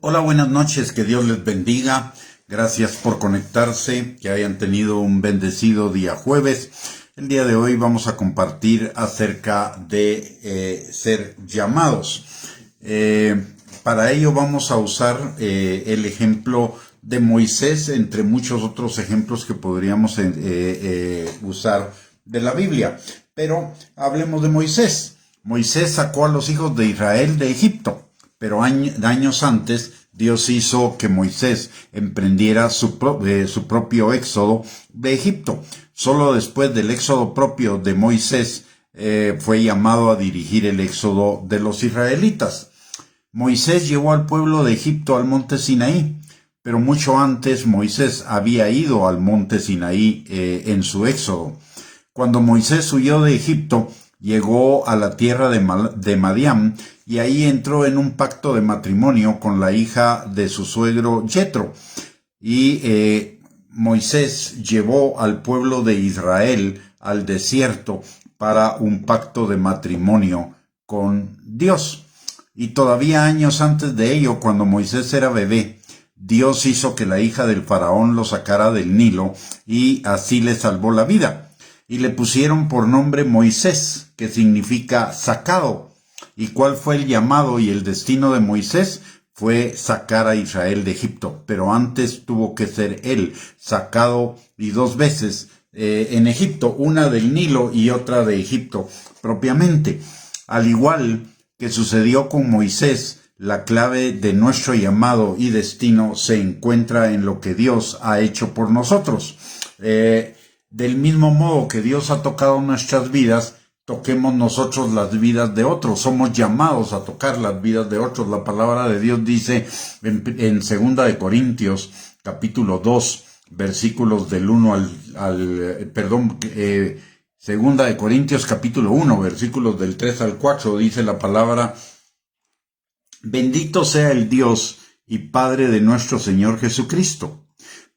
Hola, buenas noches, que Dios les bendiga. Gracias por conectarse, que hayan tenido un bendecido día jueves. El día de hoy vamos a compartir acerca de ser llamados. Para ello vamos a usar el ejemplo de Moisés, entre muchos otros ejemplos que podríamos usar de la Biblia. Pero hablemos de Moisés. Moisés sacó a los hijos de Israel de Egipto. Pero años antes, Dios hizo que Moisés emprendiera su propio éxodo de Egipto. Solo después del éxodo propio de Moisés fue llamado a dirigir el éxodo de los israelitas. Moisés llevó al pueblo de Egipto al monte Sinaí, pero mucho antes Moisés había ido al monte Sinaí en su éxodo. Cuando Moisés huyó de Egipto, llegó a la tierra de Madián y ahí entró en un pacto de matrimonio con la hija de su suegro Jetro. Y Moisés llevó al pueblo de Israel al desierto para un pacto de matrimonio con Dios. Y todavía años antes de ello, cuando Moisés era bebé, Dios hizo que la hija del faraón lo sacara del Nilo y así le salvó la vida. Y le pusieron por nombre Moisés, que significa sacado. ¿Y cuál fue el llamado y el destino de Moisés? Fue sacar a Israel de Egipto, pero antes tuvo que ser él sacado y dos veces en Egipto, una del Nilo y otra de Egipto propiamente. Al igual que sucedió con Moisés, la clave de nuestro llamado y destino se encuentra en lo que Dios ha hecho por nosotros. Del mismo modo que Dios ha tocado nuestras vidas, toquemos nosotros las vidas de otros. Somos llamados a tocar las vidas de otros. La palabra de Dios dice en 2 de Corintios, capítulo 2, versículos del 1 2 de Corintios, capítulo 1, versículos del 3 al 4, dice la palabra: Bendito sea el Dios y Padre de nuestro Señor Jesucristo,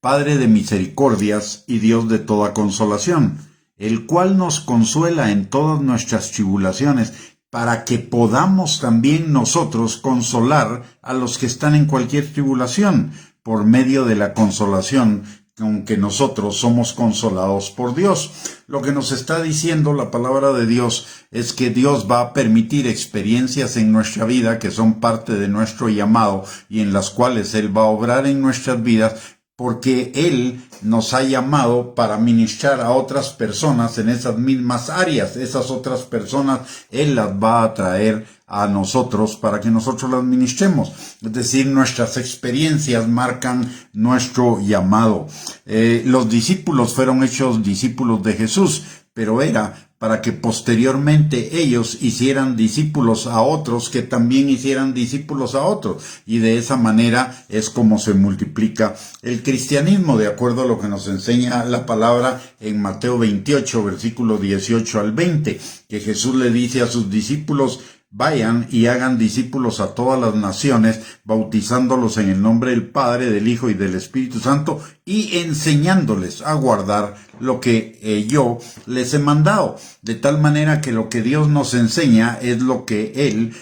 Padre de misericordias y Dios de toda consolación, el cual nos consuela en todas nuestras tribulaciones, para que podamos también nosotros consolar a los que están en cualquier tribulación, por medio de la consolación con que nosotros somos consolados por Dios. Lo que nos está diciendo la palabra de Dios es que Dios va a permitir experiencias en nuestra vida que son parte de nuestro llamado y en las cuales Él va a obrar en nuestras vidas, porque Él nos ha llamado para ministrar a otras personas en esas mismas áreas. Esas otras personas Él las va a traer a nosotros para que nosotros las ministremos. Es decir, nuestras experiencias marcan nuestro llamado. Los discípulos fueron hechos discípulos de Jesús, pero era para que posteriormente ellos hicieran discípulos a otros que también hicieran discípulos a otros. Y de esa manera es como se multiplica el cristianismo, de acuerdo a lo que nos enseña la palabra en Mateo 28, versículo 18 al 20, que Jesús le dice a sus discípulos: Vayan y hagan discípulos a todas las naciones, bautizándolos en el nombre del Padre, del Hijo y del Espíritu Santo, y enseñándoles a guardar lo que yo les he mandado. De tal manera que lo que Dios nos enseña es lo que Él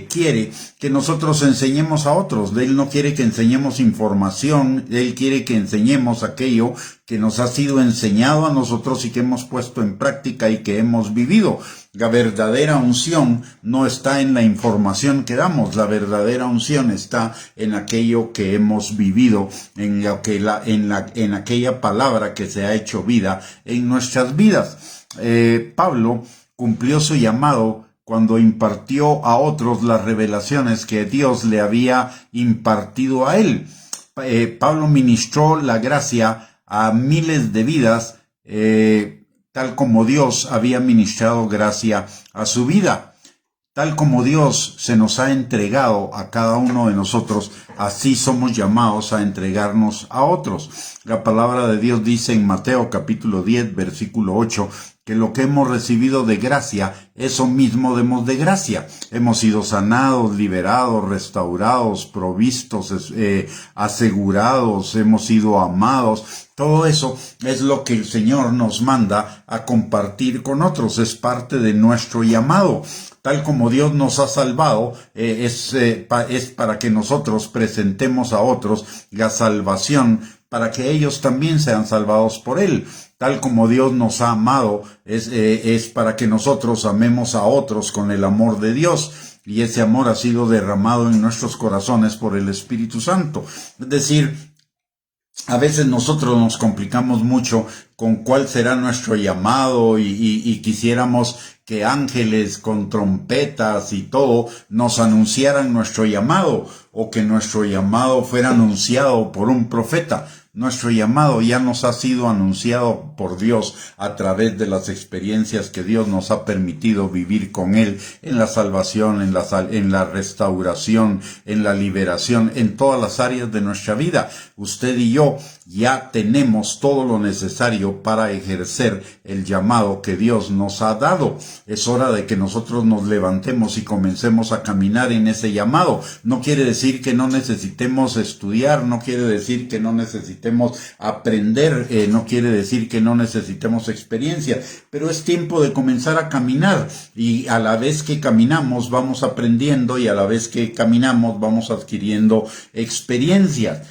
quiere que nosotros enseñemos a otros. Él no quiere que enseñemos información, Él quiere que enseñemos aquello que nos ha sido enseñado a nosotros y que hemos puesto en práctica y que hemos vivido. La verdadera unción no está en la información que damos, la verdadera unción está en aquello que hemos vivido, en aquella palabra que se ha hecho vida en nuestras vidas. Pablo cumplió su llamado cuando impartió a otros las revelaciones que Dios le había impartido a él. Pablo ministró la gracia a miles de vidas, tal como Dios había ministrado gracia a su vida. Tal como Dios se nos ha entregado a cada uno de nosotros, así somos llamados a entregarnos a otros. La palabra de Dios dice en Mateo capítulo 10, versículo 8, que lo que hemos recibido de gracia, eso mismo demos de gracia. Hemos sido sanados, liberados, restaurados, provistos, asegurados, hemos sido amados. Todo eso es lo que el Señor nos manda a compartir con otros. Es parte de nuestro llamado. Tal como Dios nos ha salvado, es para que nosotros presentemos a otros la salvación, para que ellos también sean salvados por Él. Tal como Dios nos ha amado, es para que nosotros amemos a otros con el amor de Dios. Y ese amor ha sido derramado en nuestros corazones por el Espíritu Santo. Es decir, a veces nosotros nos complicamos mucho con cuál será nuestro llamado y quisiéramos que ángeles con trompetas y todo nos anunciaran nuestro llamado, o que nuestro llamado fuera anunciado por un profeta. Nuestro llamado ya nos ha sido anunciado por Dios a través de las experiencias que Dios nos ha permitido vivir con Él, en la salvación, en la restauración, en la liberación, en todas las áreas de nuestra vida. Usted y yo ya tenemos todo lo necesario para ejercer el llamado que Dios nos ha dado. Es hora de que nosotros nos levantemos y comencemos a caminar en ese llamado. No quiere decir que no necesitemos estudiar, no quiere decir que no necesitemos aprender, no quiere decir que no necesitemos experiencia, pero es tiempo de comenzar a caminar, y a la vez que caminamos vamos aprendiendo, y a la vez que caminamos vamos adquiriendo experiencias.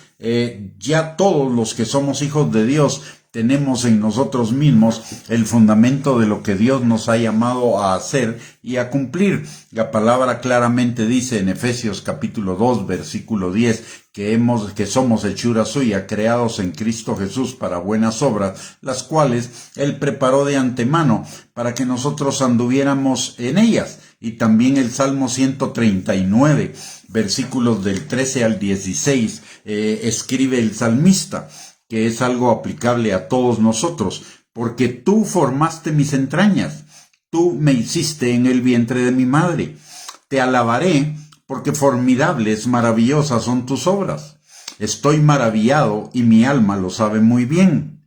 Ya todos los que somos hijos de Dios tenemos en nosotros mismos el fundamento de lo que Dios nos ha llamado a hacer y a cumplir. La palabra claramente dice en Efesios capítulo 2, versículo 10, que somos hechura suya, creados en Cristo Jesús para buenas obras, las cuales Él preparó de antemano para que nosotros anduviéramos en ellas. Y también el Salmo 139, versículos del 13 al 16, escribe el salmista, que es algo aplicable a todos nosotros: porque tú formaste mis entrañas, tú me hiciste en el vientre de mi madre. Te alabaré, porque formidables, maravillosas son tus obras. Estoy maravillado y mi alma lo sabe muy bien.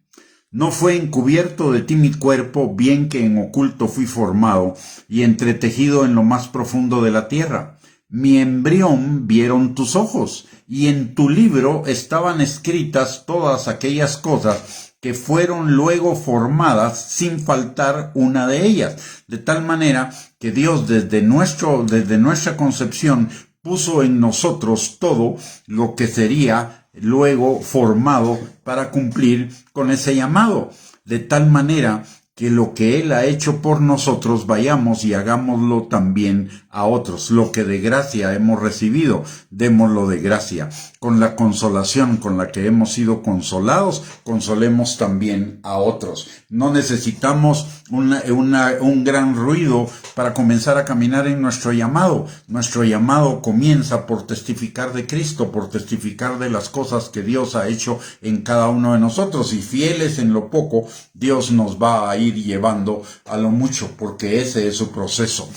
No fue encubierto de ti mi cuerpo, bien que en oculto fui formado y entretejido en lo más profundo de la tierra. Mi embrión vieron tus ojos, y en tu libro estaban escritas todas aquellas cosas que fueron luego formadas, sin faltar una de ellas. De tal manera que Dios desde nuestra concepción puso en nosotros todo lo que sería luego formado para cumplir con ese llamado. De tal manera que lo que Él ha hecho por nosotros, vayamos y hagámoslo también a otros. Lo que de gracia hemos recibido, démoslo de gracia. Con la consolación con la que hemos sido consolados, consolemos también a otros. No necesitamos un gran ruido para comenzar a caminar en nuestro llamado. Nuestro llamado comienza por testificar de Cristo, por testificar de las cosas que Dios ha hecho en cada uno de nosotros. Y fieles en lo poco, Dios nos va a ir llevando a lo mucho, porque ese es su proceso.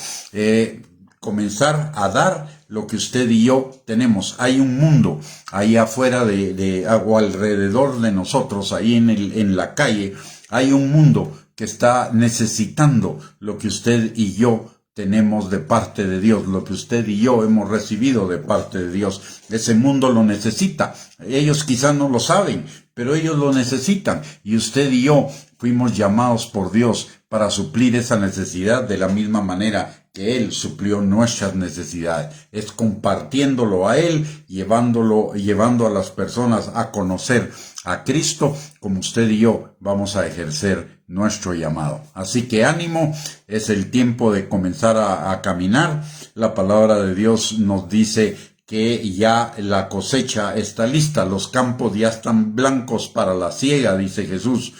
Comenzar a dar lo que usted y yo tenemos. Hay un mundo ahí afuera o alrededor de nosotros, ahí en la calle, hay un mundo que está necesitando lo que usted y yo tenemos de parte de Dios, lo que usted y yo hemos recibido de parte de Dios. Ese mundo lo necesita. Ellos quizás no lo saben, pero ellos lo necesitan. Y usted y yo fuimos llamados por Dios para suplir esa necesidad de la misma manera que Él suplió nuestras necesidades. Es compartiéndolo a Él, llevando a las personas a conocer a Cristo, como usted y yo vamos a ejercer nuestro llamado. Así que ánimo, es el tiempo de comenzar a caminar. La palabra de Dios nos dice que ya la cosecha está lista, los campos ya están blancos para la siega, dice Jesús.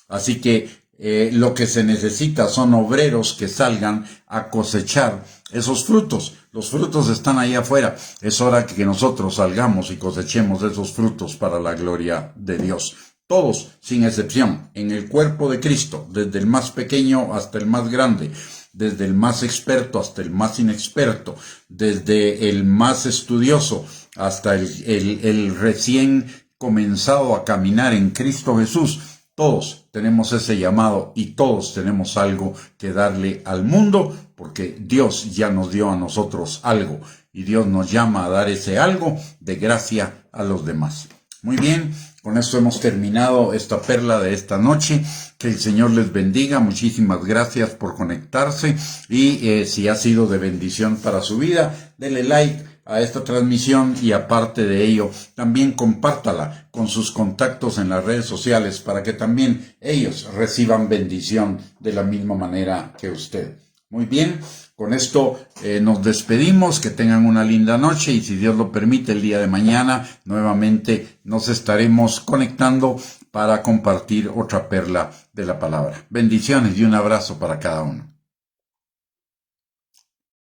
Así que lo que se necesita son obreros que salgan a cosechar esos frutos. Los frutos están ahí afuera. Es hora que nosotros salgamos y cosechemos esos frutos para la gloria de Dios. Todos, sin excepción, en el cuerpo de Cristo, desde el más pequeño hasta el más grande, desde el más experto hasta el más inexperto, desde el más estudioso hasta el recién comenzado a caminar en Cristo Jesús. Todos tenemos ese llamado y todos tenemos algo que darle al mundo, porque Dios ya nos dio a nosotros algo y Dios nos llama a dar ese algo de gracia a los demás. Muy bien, con esto hemos terminado esta perla de esta noche. Que el Señor les bendiga. Muchísimas gracias por conectarse y si ha sido de bendición para su vida, dele like a esta transmisión y aparte de ello, también compártala con sus contactos en las redes sociales para que también ellos reciban bendición de la misma manera que usted. Muy bien, con esto nos despedimos, que tengan una linda noche y si Dios lo permite el día de mañana nuevamente nos estaremos conectando para compartir otra perla de la palabra. Bendiciones y un abrazo para cada uno.